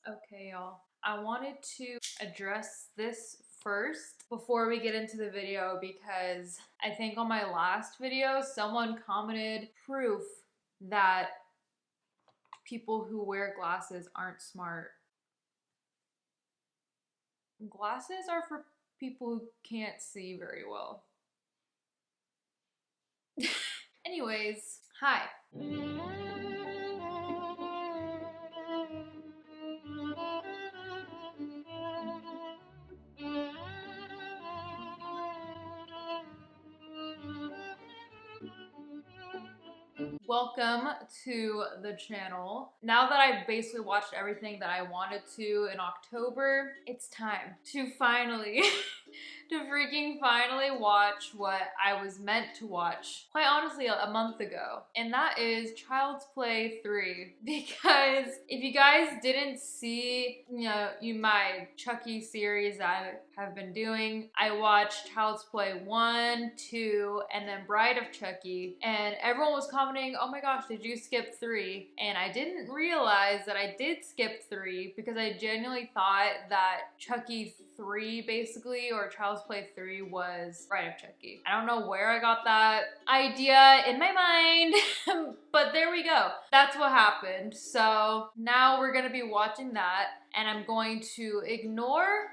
Okay, y'all. I wanted to address this first before we get into the video because I think on my last video, someone commented proof that people who wear glasses aren't smart. Glasses are for people who can't see very well. Anyways, hi. Welcome to the channel. Now that I've basically watched everything that I wanted to in October, it's time to finally, freaking finally watch what I was meant to watch, quite honestly, a month ago. And that is Child's Play 3. Because if you guys didn't see, my Chucky series I have been doing, I watched Child's Play 1, 2, and then Bride of Chucky. And everyone was commenting, oh my gosh, did you skip 3? And I didn't realize that I did skip 3 because I genuinely thought that Chucky 3 basically, or Child's Play 3 was Bride of Chucky. I don't know where I got that idea in my mind, but there we go. That's what happened. So now we're gonna be watching that, and I'm going to ignore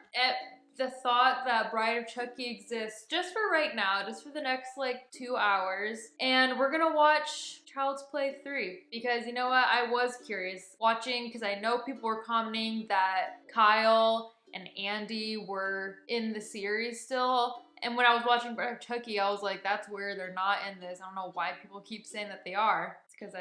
the thought that Bride of Chucky exists just for right now, just for the next like 2 hours. And we're gonna watch Child's Play 3 because you know what? I was curious watching because I know people were commenting that Kyle and Andy were in the series still. And when I was watching Bride of Chucky, I was like, that's weird, they're not in this. I don't know why people keep saying that they are. It's because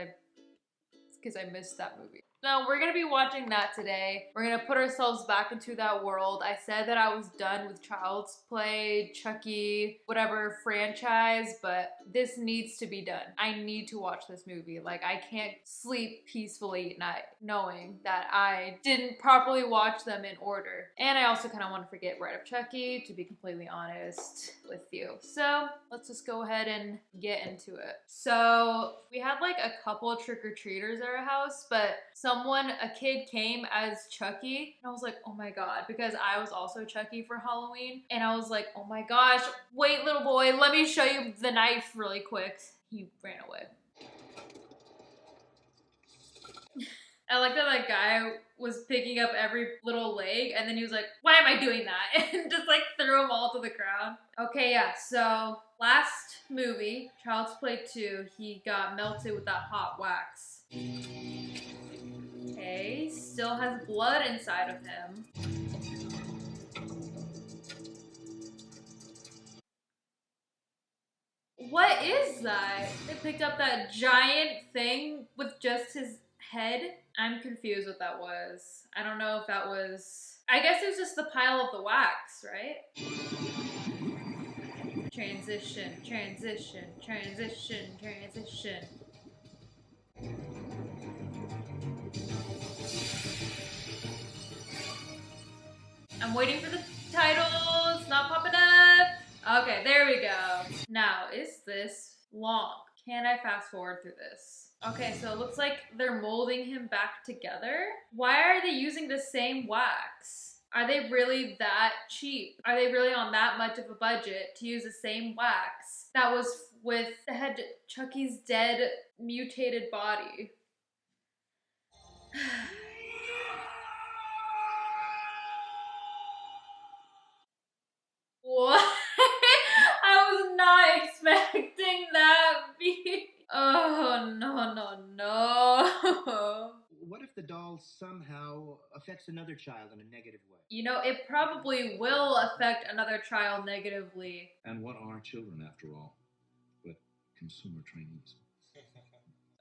I missed that movie. So we're gonna be watching that today. We're gonna put ourselves back into that world. I said that I was done with Child's Play, Chucky, whatever franchise, but this needs to be done. I need to watch this movie. Like, I can't sleep peacefully at night knowing that I didn't properly watch them in order. And I also kind of want to forget Bride of Chucky, to be completely honest with you. So let's just go ahead and get into it. So we had like a couple trick-or-treaters at our house, but a kid came as Chucky, and I was like, oh my god, because I was also Chucky for Halloween, and I was like, oh my gosh, wait little boy, let me show you the knife really quick. He ran away. I like that that guy was picking up every little leg, and then he was like, why am I doing that? And just like threw them all to the ground. Okay, yeah, so last movie, Child's Play 2, he got melted with that hot wax. Okay, still has blood inside of him. What is that? They picked up that giant thing with just his head. I'm confused what that was. I don't know if that was... I guess it was just the pile of the wax, right? Transition, transition, transition, transition. I'm waiting for the titles, not popping up. Okay, there we go. Now, is this long? Can I fast forward through this? Okay, so it looks like they're molding him back together. Why are they using the same wax? Are they really that cheap? Are they really on that much of a budget to use the same wax that was with Chucky's dead, mutated body? What? I was not expecting that. Oh, no. What if the doll somehow affects another child in a negative way? You know, it probably will affect another child negatively. And what are children, after all, but consumer trainees?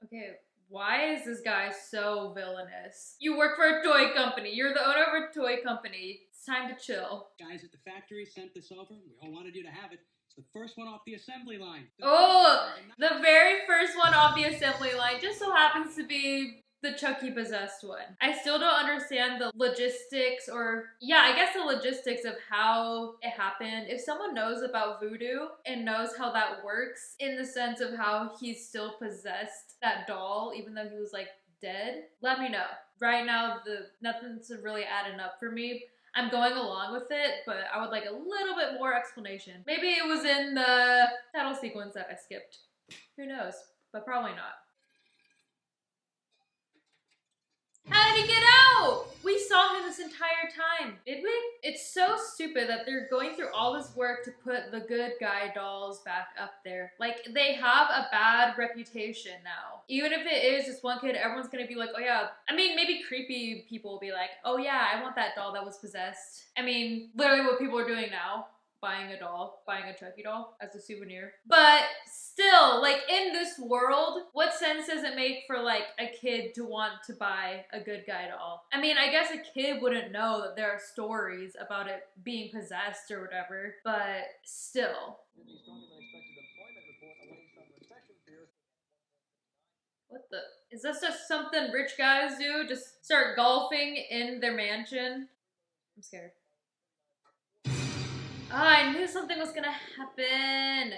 Okay, why is this guy so villainous? You work for a toy company. You're the owner of a toy company. It's time to chill. Guys at the factory sent this over. We all wanted you to have it. It's the first one off the assembly line. The very first one off the assembly line just so happens to be the Chucky possessed one. I still don't understand the logistics, or I guess the logistics of how it happened. If someone knows about voodoo and knows how that works in the sense of how he still possessed that doll even though he was like dead, let me know. right now nothing's really adding up for me. I'm going along with it, but I would like a little bit more explanation. Maybe it was in the title sequence that I skipped. Who knows? But probably not. How did he get out? We saw him this entire time, did we? It's so stupid that they're going through all this work to put the good guy dolls back up there. Like, they have a bad reputation now. Even if it is just one kid, everyone's gonna be like, oh yeah. I mean, maybe creepy people will be like, oh yeah, I want that doll that was possessed. I mean, literally what people are doing now. Buying a doll, buying a Chucky doll as a souvenir. But still, like, in this world, what sense does it make for like a kid to want to buy a good guy doll? I mean, I guess a kid wouldn't know that there are stories about it being possessed or whatever, but still. What the? Is this just something rich guys do? Just start golfing in their mansion? I'm scared. Oh, I knew something was gonna happen.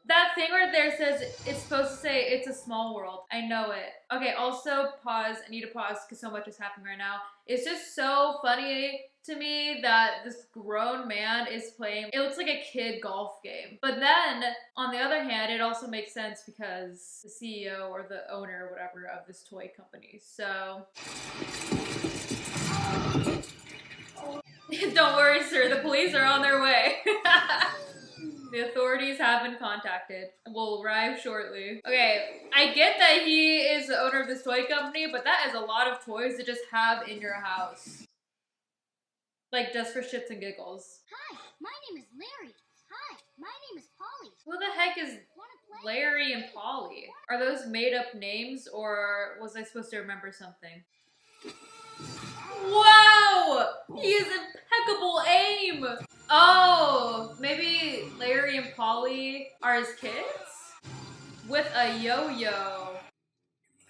That thing right there says it's supposed to say it's a small world. I know it. Okay, also pause. I need to pause because so much is happening right now. It's just so funny to me that this grown man is playing, it looks like a kid golf game. But then, on the other hand, it also makes sense because the CEO or the owner or whatever of this toy company. So... Don't worry, sir. The police are on their way. The authorities have been contacted and will arrive shortly. Okay, I get that he is the owner of this toy company, but that is a lot of toys to just have in your house. Like, just for shits and giggles. Hi, my name is Larry. Hi, my name is Polly. Who the heck is Larry and Polly? Are those made up names, or was I supposed to remember something? Wow! He has impeccable aim! Oh, maybe Larry and Polly are his kids? With a yo-yo. You're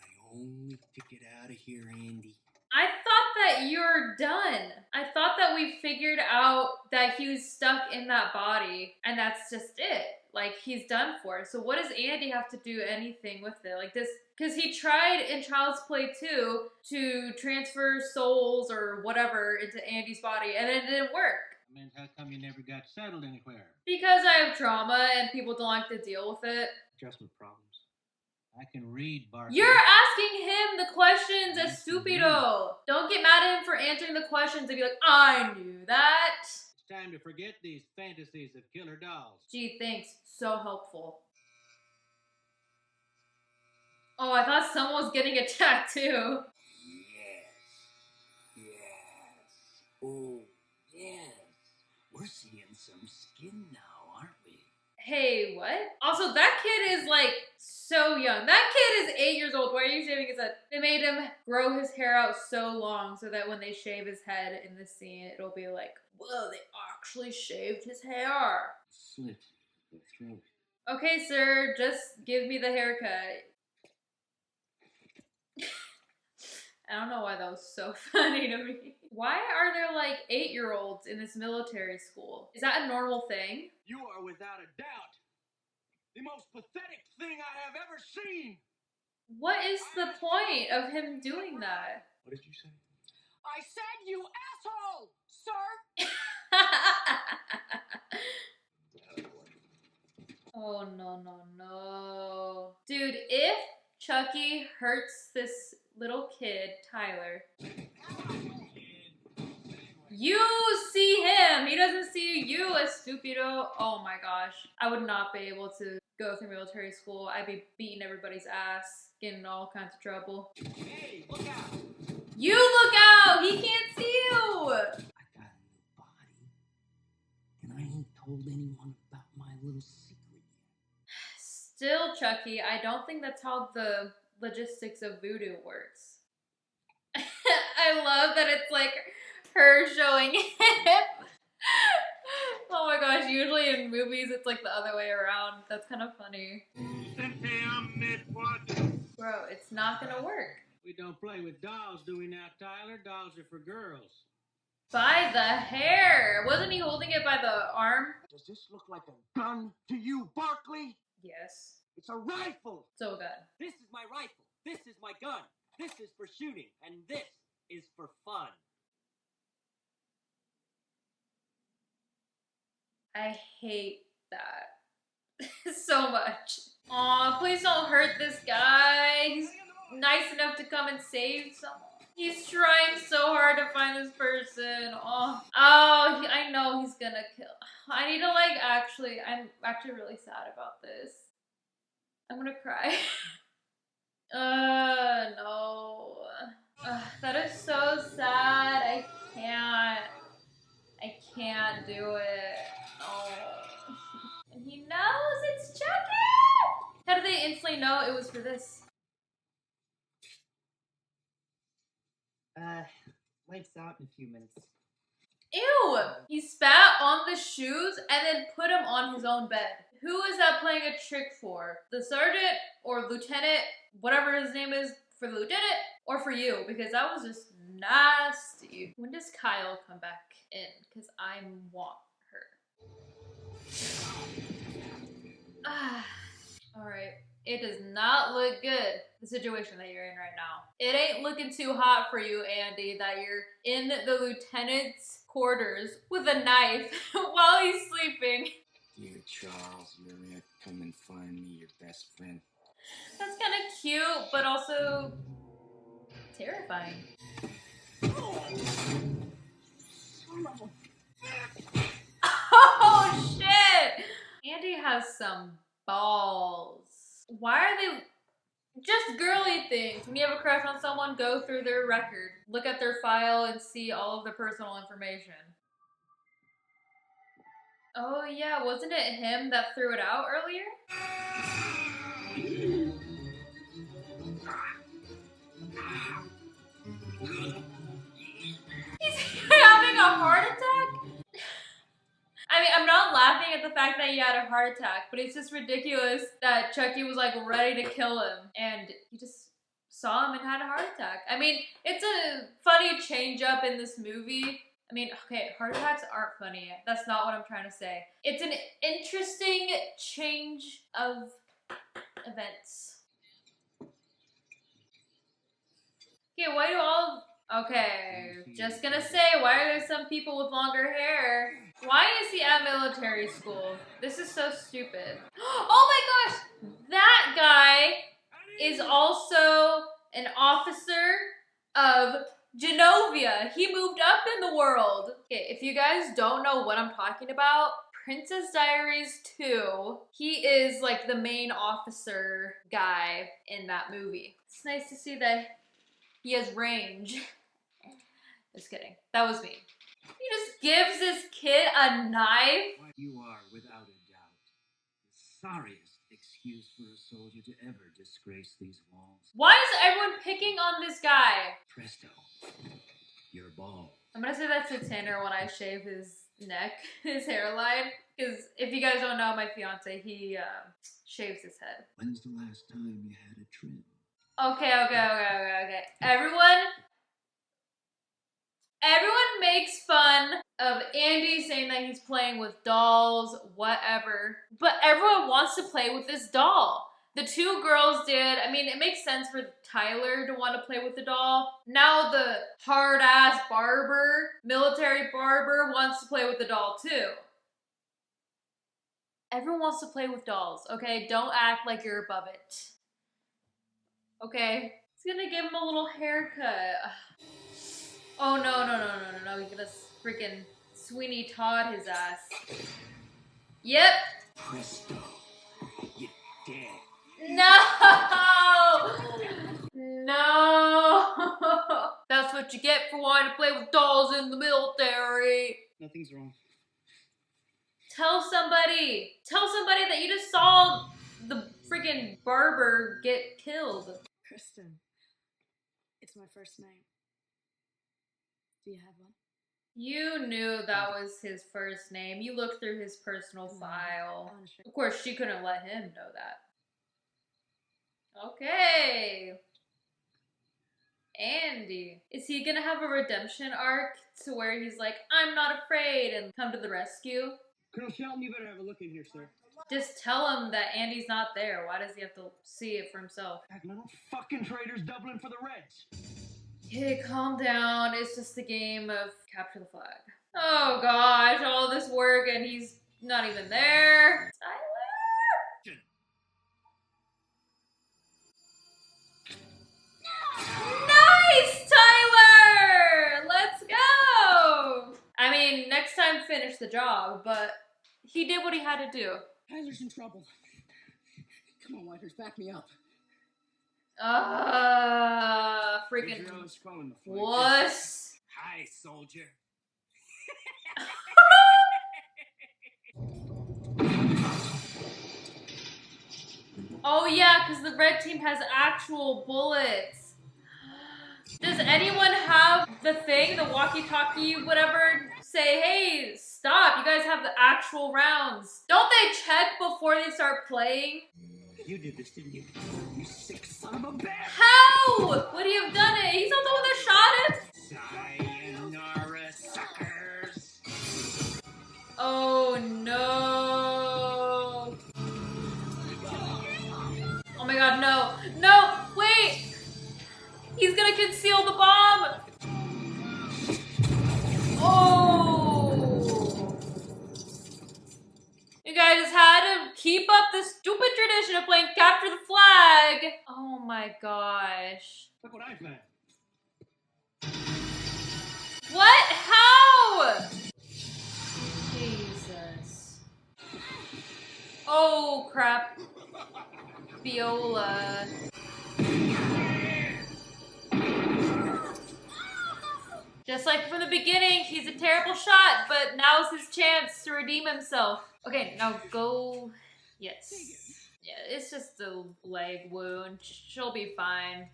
my only ticket out of here, Andy. I thought that you're done. I thought that we figured out that he was stuck in that body, and that's just it. Like, he's done for. So what does Andy have to do anything with it? Like this, because he tried in Child's Play 2 to transfer souls or whatever into Andy's body, and it didn't work. I mean, how come you never got settled anywhere? Because I have trauma and people don't like to deal with it. Adjustment problems. I can read, Bart. You're asking him the questions as stupido. Don't get mad at him for answering the questions and be like, I knew that. It's time to forget these fantasies of killer dolls. Gee, thanks. So helpful. Oh, I thought someone was getting a tattoo. Yes. Oh, yes. We're seeing some skin now, aren't we? Hey, what? Also, that kid is like so young. That kid is 8 years old. Why are you shaving his head? They made him grow his hair out so long so that when they shave his head in this scene, it'll be like, whoa, they actually shaved his hair. Slit the throat. Okay, sir, just give me the haircut. I don't know why that was so funny to me. Why are there like 8-year-olds in this military school? Is that a normal thing? You are without a doubt the most pathetic thing I have ever seen. What is the point of him doing that? What did you say? I said you asshole, sir. Oh, no, no, no. Dude, if Chucky hurts this little kid, Tyler, you see him. He doesn't see you, a stupido. Oh my gosh. I would not be able to go through military school. I'd be beating everybody's ass, getting in all kinds of trouble. Hey, look out. You look out! He can't see you! I got a new body, and I ain't told anyone about my little secret yet. Still, Chucky, I don't think that's how the logistics of voodoo works. I love that it's like her showing him. Oh my gosh, usually in movies it's like the other way around. That's kind of funny. Bro, it's not gonna work. We don't play with dolls, do we now, Tyler? Dolls are for girls. By the hair! Wasn't he holding it by the arm? Does this look like a gun to you, Barkley? Yes. It's a rifle. So good. This is my rifle. This is my gun. This is for shooting, and this is for fun. I hate that so much. Aw, please don't hurt this guy. He's nice enough to come and save someone. He's trying so hard to find this person. Oh, I know he's gonna kill. I need to I'm actually really sad about this. I'm gonna cry. No. That is so sad. I can't do it. Oh. And he knows it's Chucky! How did they instantly know it was for this? Lights out in a few minutes. Ew! He spat on the shoes and then put him on his own bed. Who is that playing a trick for? The sergeant or lieutenant, whatever his name is, for the lieutenant, or for you? Because that was just nasty. When does Kyle come back in? Because I want her. Alright. It does not look good, the situation that you're in right now. It ain't looking too hot for you, Andy, that you're in the lieutenant's quarters with a knife while he's sleeping. Dear Charles, Maria, come and find me, your best friend. That's kind of cute, but also terrifying. Oh, shit! Andy has some balls. Why are they just girly things? When you have a crush on someone, go through their record. Look at their file and see all of their personal information. Oh yeah, wasn't it him that threw it out earlier? He's having a heart attack? I mean, I'm not laughing at the fact that he had a heart attack, but it's just ridiculous that Chucky was like ready to kill him and he just saw him and had a heart attack. I mean, it's a funny change up in this movie. I mean, okay, heart attacks aren't funny. That's not what I'm trying to say. It's an interesting change of events. Okay, why do all... Okay, just gonna say, why are there some people with longer hair? Why is he at military school? This is so stupid. Oh my gosh! That guy is also an officer of Genovia. He moved up in the world. Okay, if you guys don't know what I'm talking about, Princess Diaries 2, he is like the main officer guy in that movie. It's nice to see that he has range. Just kidding. That was me. He just gives this kid a knife. You are, without a doubt, the sorriest excuse for a soldier to ever disgrace these walls. Why is everyone picking on this guy? Presto, you're bald. I'm gonna say that to Tanner when I shave his neck, his hairline. Because if you guys don't know, my fiance, he shaves his head. When's the last time you had a trim? Okay. Everyone makes fun of Andy saying that he's playing with dolls, whatever. But everyone wants to play with this doll. The two girls did. I mean, it makes sense for Tyler to want to play with the doll. Now the hard-ass barber, military barber, wants to play with the doll too. Everyone wants to play with dolls, okay? Don't act like you're above it. Okay? He's gonna give him a little haircut. Oh, no. He's gonna freaking Sweeney Todd his ass. Yep. Presto, you're dead. No! No! That's what you get for wanting to play with dolls in the military. Nothing's wrong. Tell somebody that you just saw the freaking barber get killed. Kristen. It's my first name. Do you have one? You knew that was his first name. You looked through his personal file. Of course, she couldn't let him know that. Okay. Andy. Is he gonna have a redemption arc to where he's like, I'm not afraid, and come to the rescue? Colonel Shelton, you better have a look in here, sir. Just tell him that Andy's not there. Why does he have to see it for himself? That little fucking traitor's doubling for the Reds. Okay, calm down. It's just a game of capture the flag. Oh gosh, all this work and he's not even there. Tyler! Nice, Tyler! Let's go! I mean, next time finish the job, but he did what he had to do. Tyler's in trouble. Come on, Wipers, back me up. Freaking Adriana's calling the flight. wuss. Hi, soldier. Oh yeah, because the red team has actual bullets. Does anyone have the thing, the walkie-talkie, whatever, say, hey, stop, you guys have the actual rounds. Don't they check before they start playing? You did this, didn't you? You sick son of a bitch! How? Would he have done it? He's not the one that shot him? Sayonara, suckers. Oh no. Oh my god, no. No, wait. He's gonna conceal the bomb. Oh. You guys had to keep up the stupid tradition of playing capture the flag. Oh my gosh. Look what I found. What? How? Jesus. Oh crap. Viola. Just like from the beginning, he's a terrible shot, but now's his chance to redeem himself. Okay, now go. Yes. Yeah, it's just a leg wound. She'll be fine.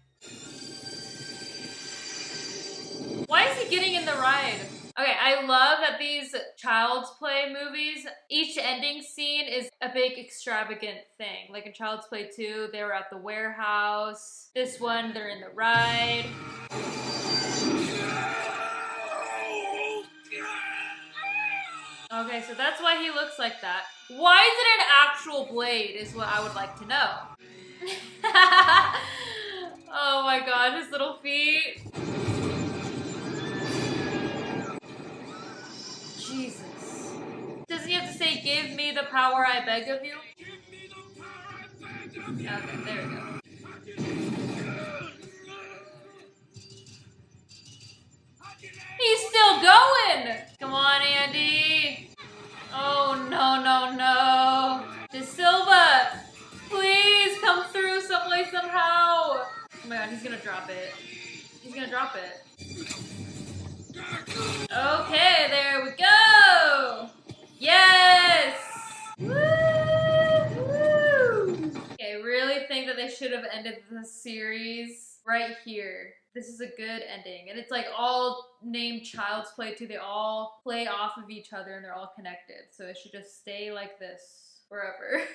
Why is he getting in the ride? Okay, I love that these Child's Play movies, each ending scene is a big extravagant thing. Like in Child's Play 2, they were at the warehouse. This one, they're in the ride. Okay, so that's why he looks like that. Why is it an actual blade is what I would like to know. Oh my god, his little feet. Jesus. Doesn't he have to say, give me the power I beg of you? Okay, there we go. He's still going! Come on, Andy. Oh, no, no, no. De Silva, please come through some way, somehow. Oh my god, he's gonna drop it. He's gonna drop it. Okay, there we go. Yes! Woo-hoo! Okay, I really think that they should have ended the series right here. This is a good ending. And it's like all named Child's Play 2. They all play off of each other and they're all connected. So it should just stay like this forever.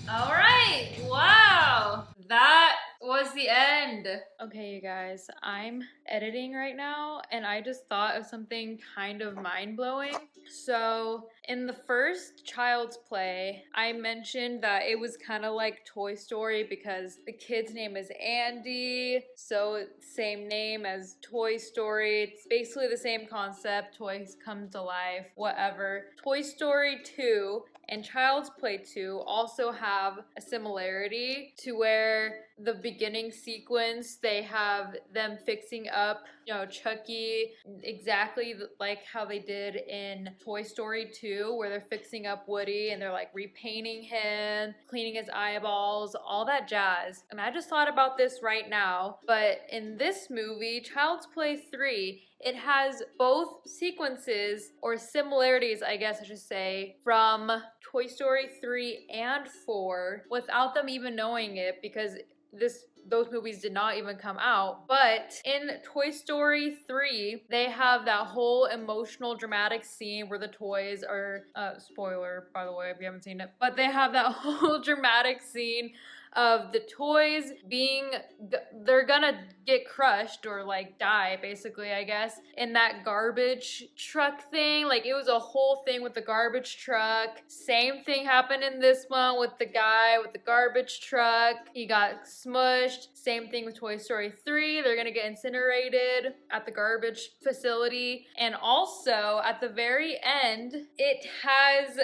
All right, wow, that was the end. Okay, you guys, I'm editing right now and I just thought of something kind of mind-blowing. So in the first Child's Play, I mentioned that it was kind of like Toy Story because the kid's name is Andy, so same name as Toy Story. It's basically the same concept, toys come to life, whatever. Toy Story 2 and Child's Play 2 also have a similarity to where the beginning sequence, they have them fixing up, you know, Chucky exactly like how they did in Toy Story 2, where they're fixing up Woody and they're like repainting him, cleaning his eyeballs, all that jazz. And I just thought about this right now, but in this movie, Child's Play 3, it has both sequences, or similarities, I guess I should say, from Toy Story 3 and 4 without them even knowing it because those movies did not even come out. But in Toy Story 3, they have that whole emotional dramatic scene where the toys are, spoiler by the way if you haven't seen it, but they have that whole dramatic scene of the toys being, they're gonna get crushed or like die basically, I guess, in that garbage truck thing. Like it was a whole thing with the garbage truck. Same thing happened in this one with the guy with the garbage truck. He got smushed. Same thing with Toy Story 3. They're gonna get incinerated at the garbage facility. And also at the very end, it has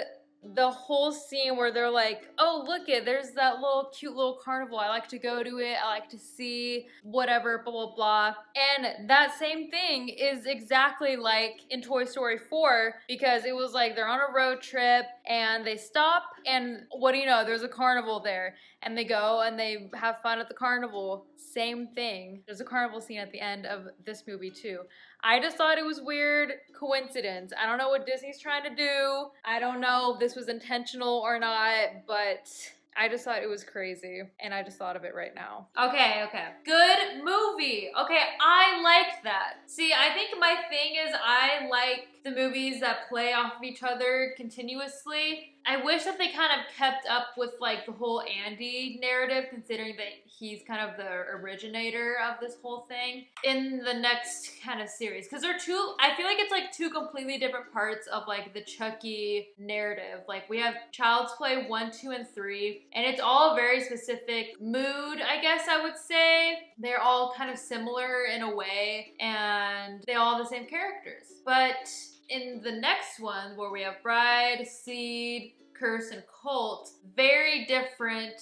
the whole scene where they're like, oh, look it, there's that little cute little carnival. I like to go to it. I like to see whatever, blah, blah, blah. And that same thing is exactly like in Toy Story 4, because it was like they're on a road trip and they stop and what do you know, there's a carnival there. And they go and they have fun at the carnival. Same thing. There's a carnival scene at the end of this movie too. I just thought it was weird coincidence. I don't know what Disney's trying to do. I don't know if this was intentional or not, but I just thought it was crazy, and I just thought of it right now. Okay. Good movie. Okay, I liked that. See, I think my thing is I like the movies that play off of each other continuously. I wish that they kind of kept up with like the whole Andy narrative, considering that he's kind of the originator of this whole thing in the next kind of series. Because they're two, I feel like it's like two completely different parts of like the Chucky narrative. Like we have Child's Play 1, 2, and 3, and it's all a very specific mood, I guess I would say. They're all kind of similar in a way, and they all have the same characters. But in the next one, where we have Bride, Seed, Curse, and Cult, very different,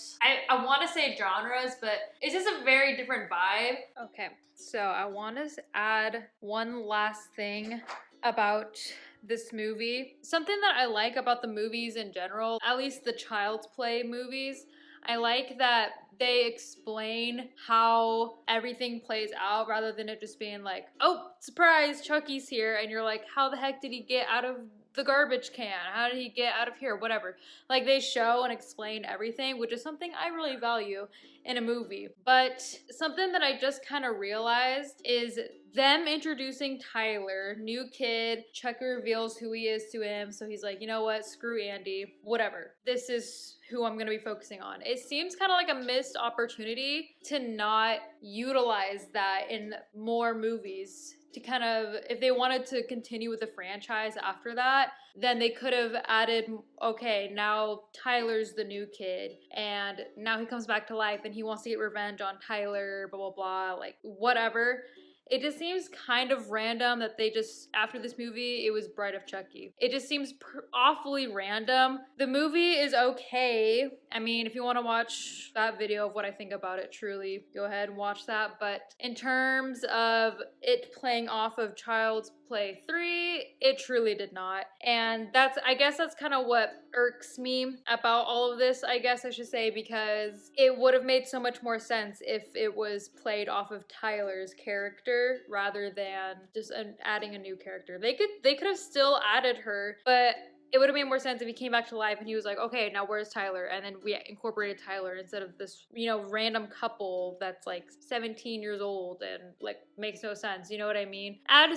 I want to say genres, but it's just a very different vibe. Okay, so I want to add one last thing about this movie. Something that I like about the movies in general, at least the Child's Play movies, I like that they explain how everything plays out rather than it just being like, oh, surprise, Chucky's here. And you're like, how the heck did he get out of the garbage can? How did he get out of here? Whatever. Like they show and explain everything, which is something I really value in a movie. But something that I just kind of realized is them introducing Tyler, new kid. Chucky reveals who he is to him. So he's like, you know what? Screw Andy. Whatever. This is who I'm going to be focusing on. It seems kind of like a missed opportunity to not utilize that in more movies. To kind of, if they wanted to continue with the franchise after that, then they could have added, okay, now Tyler's the new kid, and now he comes back to life and he wants to get revenge on Tyler, blah, blah, blah, like whatever. It just seems kind of random that they just, after this movie, it was Bride of Chucky. It just seems awfully random. The movie is okay. I mean, if you want to watch that video of what I think about it, truly, go ahead and watch that. But in terms of it playing off of Child's Play 3, it truly did not. And that's, I guess that's kind of what irks me about all of this, I guess I should say, because it would have made so much more sense if it was played off of Tyler's character rather than just adding a new character. They could have still added her, but it would have made more sense if he came back to life and he was like, okay, now where's Tyler? And then we incorporated Tyler instead of this, you know, random couple that's like 17 years old and like makes no sense. You know what I mean? Add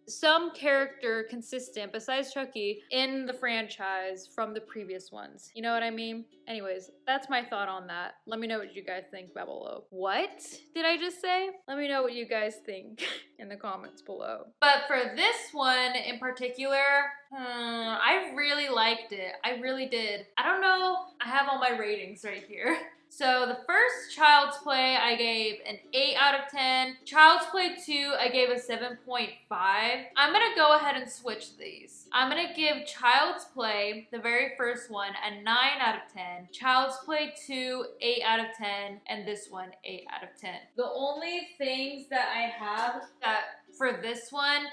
some character consistent besides Chucky in the franchise from the previous ones. You know what I mean? Anyways, that's my thought on that. Let me know what you guys think down below. What did I just say? Let me know what you guys think in the comments below. But for this one in particular, I really liked it. I really did. I don't know. I have all my ratings right here. So the first Child's Play, I gave an 8 out of 10. Child's Play 2, I gave a 7.5. I'm gonna go ahead and switch these. I'm gonna give Child's Play, the very first one, a 9 out of 10. Child's Play 2, 8 out of 10. And this one, 8 out of 10. The only things that I have that for this one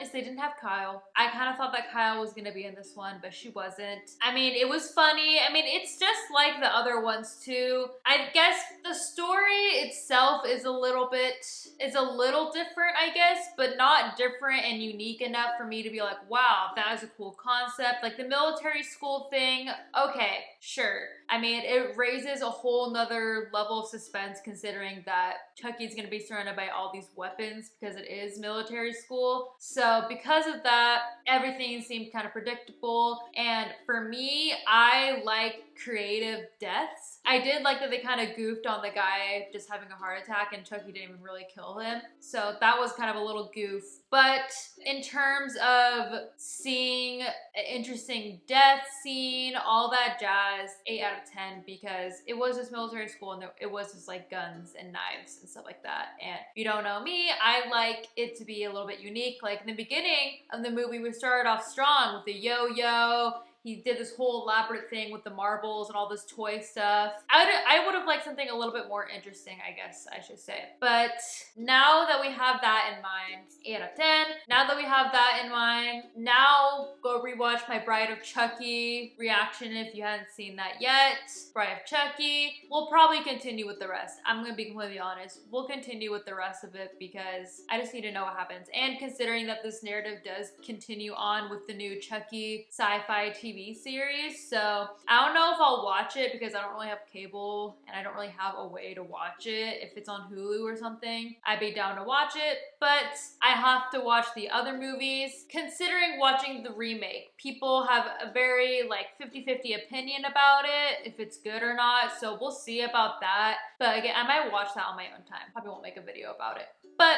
is they didn't have Kyle. I kind of thought that Kyle was gonna be in this one, but she wasn't. I mean, it was funny. I mean, it's just like the other ones too. I guess the story itself is a little different, I guess, but not different and unique enough for me to be like, wow, that is a cool concept. Like the military school thing, okay, sure. I mean, it raises a whole nother level of suspense considering that Chucky's gonna be surrounded by all these weapons because it is military school. So because of that, everything seemed kind of predictable. And for me, I like creative deaths. I did like that they kind of goofed on the guy just having a heart attack and Chucky didn't even really kill him. So that was kind of a little goof. But in terms of seeing an interesting death scene, all that jazz, 8 out of 10, because it was this military school and it was just like guns and knives and stuff like that. And if you don't know me, I like it to be a little bit unique. Like in the beginning of the movie, we started off strong with the yo-yo. He did this whole elaborate thing with the marbles and all this toy stuff. I would have liked something a little bit more interesting, I guess I should say. But now that we have that in mind, 8 out of 10. Now that we have that in mind, now go rewatch my Bride of Chucky reaction if you hadn't seen that yet. Bride of Chucky. We'll probably continue with the rest. I'm gonna be completely honest. We'll continue with the rest of it because I just need to know what happens. And considering that this narrative does continue on with the new Chucky sci-fi TV series, so I don't know if I'll watch it because I don't really have cable and I don't really have a way to watch it. If it's on Hulu or something, I'd be down to watch it, but I have to watch the other movies. Considering watching the remake, people have a very like 50-50 opinion about it, if it's good or not, so we'll see about that. But again, I might watch that on my own time. Probably won't make a video about it. But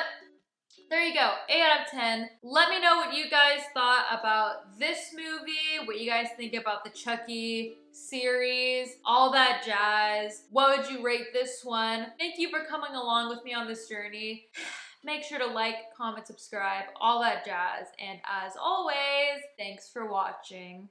there you go, 8 out of 10. Let me know what you guys thought about this movie, what you guys think about the Chucky series, all that jazz. What would you rate this one? Thank you for coming along with me on this journey. Make sure to like, comment, subscribe, all that jazz. And as always, thanks for watching.